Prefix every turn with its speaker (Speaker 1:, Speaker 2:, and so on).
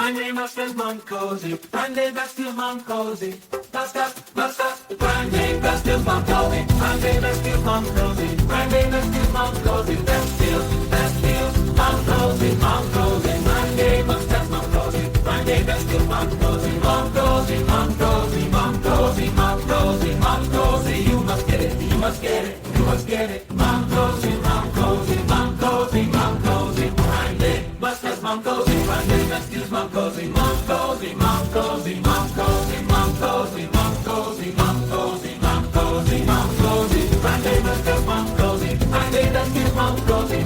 Speaker 1: Grande Masters Mancosi, Grande Vestil Mancosi, Basta, Grande Vestil Mancosi, Grande Vestil Mancosi, Grande Vestil Mancosi, Vestil Mancosi, Grande Masters Mancosi, Grande Vestil Mancosi, Mancosi, you must get it, you must get it, you must get it, Mancosi, Grande Masters Mancosi, Grande Vestil Mancosi, Grande Masters Mancosi, Grande Vestil Mancosi,